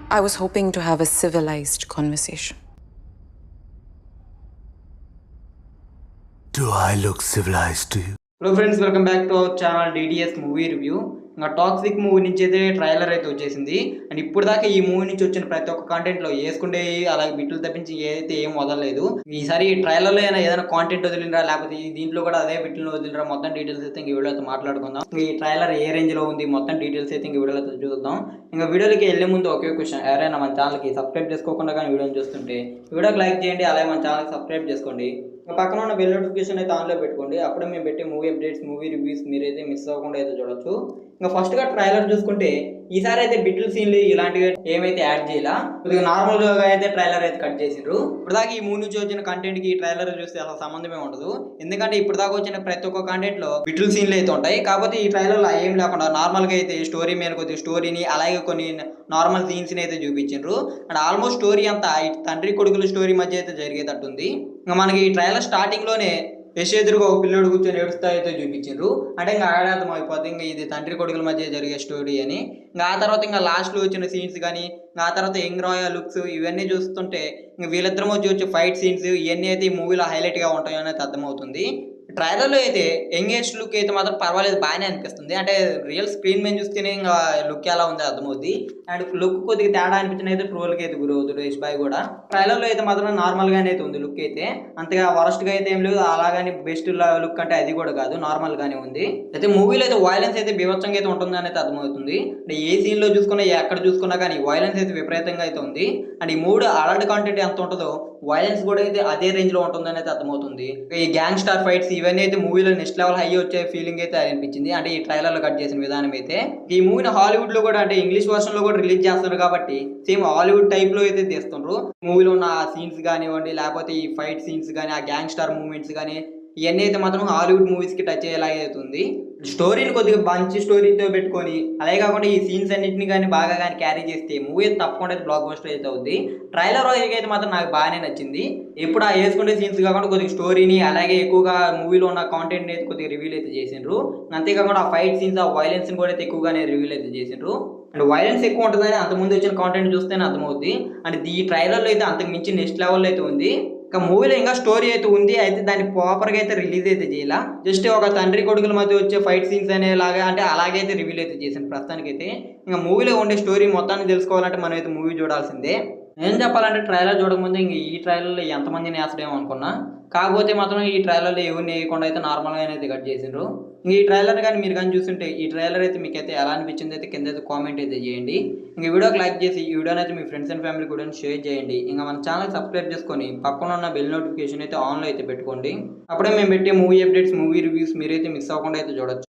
I was hoping to have a civilized conversation. Do I look civilized to you? Hello friends, welcome back to our channel DDS movie review. ఇంకా toxic movie నుంచి అయితే trailer అయితే వచ్చేసింది. And ఇప్పుడు దాకా ఈ movie నుంచి వచ్చిన ప్రతి ఒక్క కాంటెంట్లో వేసుకుంటే అలాగే బిట్లు తప్పించి ఏదైతే ఏం వదలలేదు. ఈసారి ట్రైలర్లో అయినా ఏదైనా కాంటెంట్ వదిలినరా, లేకపోతే దీంట్లో కూడా అదే బిట్లు వదిలినరా, మొత్తం డీటెయిల్స్ అయితే ఇంక వీడియోతో మాట్లాడుకుందాం. ఈ ట్రైలర్ ఏ రేంజ్లో ఉంది, మొత్తం డీటెయిల్స్ అయితే ఇంక వీడియోలో చూద్దాం. ఇంకా వీడియోకి వెళ్ళే ముందు ఒకే క్వశ్చన్, ఎవరైనా మన ఛానల్కి సబ్స్క్రైబ్ చేసుకోకుండా కానీ వీడియోని చూస్తుంటే వీడియోకి లైక్ చేయండి, అలాగే మన ఛానల్కి సబ్స్క్రైబ్ చేసుకోండి. పక్కన ఉన్న బెల్ నోటిఫికేషన్ అయితే ఆన్లో పెట్టుకోండి. అప్పుడే మేము పెట్టే మూవీ అప్డేట్స్, మూవీ రివ్యూస్ మీరైతే మిస్ అవ్వకుండా అయితే చూడొచ్చు. ఇంకా ఫస్ట్గా ట్రైలర్ చూసుకుంటే ఈసారి అయితే బిట్లు సీన్లు ఇలాంటివి ఏమైతే యాడ్ చేయాల, కొద్దిగా నార్మల్గా అయితే ట్రైలర్ అయితే కట్ చేసిండ్రు. ఇప్పటిదాకా ఈ మూవీ నుంచి వచ్చిన కంటెంట్కి ఈ ట్రైలర్ చూస్తే అసలు సంబంధమే ఉండదు. ఎందుకంటే ఇప్పటిదాకా వచ్చిన ప్రతి ఒక్క కంటెంట్లో బిట్లు సీన్లు అయితే ఉంటాయి. కాకపోతే ఈ ట్రైలర్లో ఏం లేకుండా నార్మల్గా అయితే స్టోరీ మీద కొద్దిగా స్టోరీని, అలాగే కొన్ని నార్మల్ సీన్స్ని అయితే చూపించారు. అండ్ ఆల్మోస్ట్ స్టోరీ అంతా తండ్రి కొడుకుల స్టోరీ మధ్య అయితే జరిగేటట్టుంది. ఇంకా మనకి ఈ ట్రైలర్ స్టార్టింగ్లోనే యశ్ ఎదురుగా ఒక పిల్లడు కూర్చొని ఏడుస్తా అయితే చూపించారు. అంటే ఇంకా ఆడార్థం అయిపోతుంది ఇంకా ఇది తండ్రి కొడుకుల మధ్య జరిగే స్టోరీ అని. ఇంకా ఆ తర్వాత ఇంకా లాస్ట్లో వచ్చిన సీన్స్ కానీ, ఆ తర్వాత యంగ్ రాయల్ లుక్స్ ఇవన్నీ చూస్తుంటే ఇంకా వీళ్ళిద్దరి మధ్య వచ్చే ఫైట్ సీన్స్ ఇవన్నీ అయితే ఈ మూవీలో హైలైట్గా ఉంటాయో అనేది అర్థమవుతుంది. ట్రైలర్లో అయితే యంగేజ్ లుక్ అయితే మాత్రం పర్వాలేదు, బాగానే అనిపిస్తుంది. అంటే రియల్ స్క్రీన్ మీద చూస్తేనే ఇంకా లుక్ ఎలా ఉందో అర్థమవుతుంది. అండ్ లుక్ కొద్దిగా తేడా అనిపించిన అయితే ట్రోల్కి అయితే గురవుతుంది యశ్ బాయ్ కూడా. ట్రైలర్లో అయితే మాత్రం నార్మల్గానే అయితే ఉంది లుక్ అయితే, అంతగా వరస్ట్గా అయితే ఏం లేదు, అలాగని బెస్ట్ లుక్ అంటే అది కూడా కాదు, నార్మల్గానే ఉంది. అయితే మూవీలో అయితే వైలెన్స్ అయితే బీభత్సంగా అయితే ఉంటుంది అనేది అర్థమవుతుంది. అంటే ఏ సీన్లో చూసుకున్నా ఎక్కడ చూసుకున్నా కానీ వైలెన్స్ అయితే విపరీతంగా అయితే ఉంది. అండ్ ఈ మూడు అడల్ట్ కంటెంట్ ఎంత ఉంటుందో వైలెన్స్ కూడా అయితే అదే రేంజ్లో ఉంటుంది అనేది అర్థమవుతుంది. ఈ గ్యాంగ్ స్టార్ ఫైట్స్ ఇవన్నీ అయితే మూవీలో నెక్స్ట్ లెవెల్ హై వచ్చే ఫీలింగ్ అయితే అనిపించింది. అంటే ఈ ట్రైలర్లో కట్ చేసిన విధానం అయితే ఈ మూవీని హాలీవుడ్లో కూడా అంటే ఇంగ్లీష్ వర్షన్లో కూడా రిలీజ్ చేస్తున్నారు కాబట్టి సేమ్ హాలీవుడ్ టైప్లో అయితే తీస్తుండ్రు. మూవీలో ఉన్న ఆ సీన్స్ కానివ్వండి, లేకపోతే ఈ ఫైట్ సీన్స్ కానీ, ఆ గ్యాంగ్ స్టార్ మూమెంట్స్ కానీ ఇవన్నీ అయితే మాత్రం హాలీవుడ్ మూవీస్కి టచ్ అయ్యేలాగా అవుతుంది. స్టోరీని కొద్దిగా మంచి స్టోరీతో పెట్టుకొని, అలాగే కాకుండా ఈ సీన్స్ అన్నింటినీ కానీ బాగా కానీ క్యారీ చేస్తే మూవీ తప్పకుండా అయితే బ్లాక్ బస్టర్ అయితే అవుద్ది. ట్రైలర్ అయితే మాత్రం నాకు బాగానే నచ్చింది. ఎప్పుడు ఆ వేసుకునే సీన్స్ కాకుండా కొద్దిగా స్టోరీని, అలాగే ఎక్కువగా మూవీలో ఉన్న కాంటెంట్ని అయితే కొద్దిగా రివీల్ అయితే చేసిండ్రు. అంతేకాకుండా ఆ ఫైట్ సీన్స్, ఆ వైలెన్స్ని కూడా అయితే ఎక్కువగానే రివీల్ అయితే చేసిండ్రు. అండ్ వైలెన్స్ ఎక్కువ ఉంటుందని అంతకుముందు వచ్చిన కాంటెంట్ చూస్తేనే అర్థమవుద్ది. అండ్ ఈ ట్రైలర్లో అయితే అంతకు మించి నెక్స్ట్ లెవెల్లో అయితే ఉంది. ఇంకా మూవీలో ఇంకా స్టోరీ అయితే ఉంది, అయితే దాన్ని ప్రాపర్గా అయితే రిలీజ్ అయితే చేయాల. జస్ట్ ఒక తండ్రి కొడుకుల మధ్య వచ్చే ఫైట్ సీన్స్ అనేలాగా అంటే అలాగే అయితే రివీల్ అయితే చేశాను. ప్రస్తుతానికైతే ఇంకా మూవీలో ఉండే స్టోరీ మొత్తాన్ని తెలుసుకోవాలంటే మనం అయితే మూవీ చూడాల్సిందే. ఏం చెప్పాలంటే ట్రైలర్ చూడకముందే ఇంక ఈ ట్రైలర్లో ఎంతమందిని వేస్తాడేమో అనుకున్నా. కాకపోతే మాత్రం ఈ ట్రైలర్లో ఎవరిని వేయకుండా అయితే నార్మల్గా అయితే కట్ చేసిండ్రు. ఇంక ఈ ట్రైలర్ కానీ మీరు కానీ చూస్తుంటే ఈ ట్రైలర్ అయితే మీకు అయితే ఎలా అనిపించింది అయితే కింద అయితే కామెంట్ అయితే చేయండి. ఇంక వీడియోకి లైక్ చేసి ఈ వీడియోని అయితే మీ ఫ్రెండ్స్ అండ్ ఫ్యామిలీ కూడా షేర్ చేయండి. ఇంకా మన ఛానల్ సబ్స్క్రైబ్ చేసుకొని పక్కన ఉన్న బెల్ నోటిఫికేషన్ అయితే ఆన్లో అయితే పెట్టుకోండి. అప్పుడే మేము పెట్టే మూవీ అప్డేట్స్, మూవీ రివ్యూస్ మీరైతే మిస్ అవ్వకుండా అయితే చూడొచ్చు.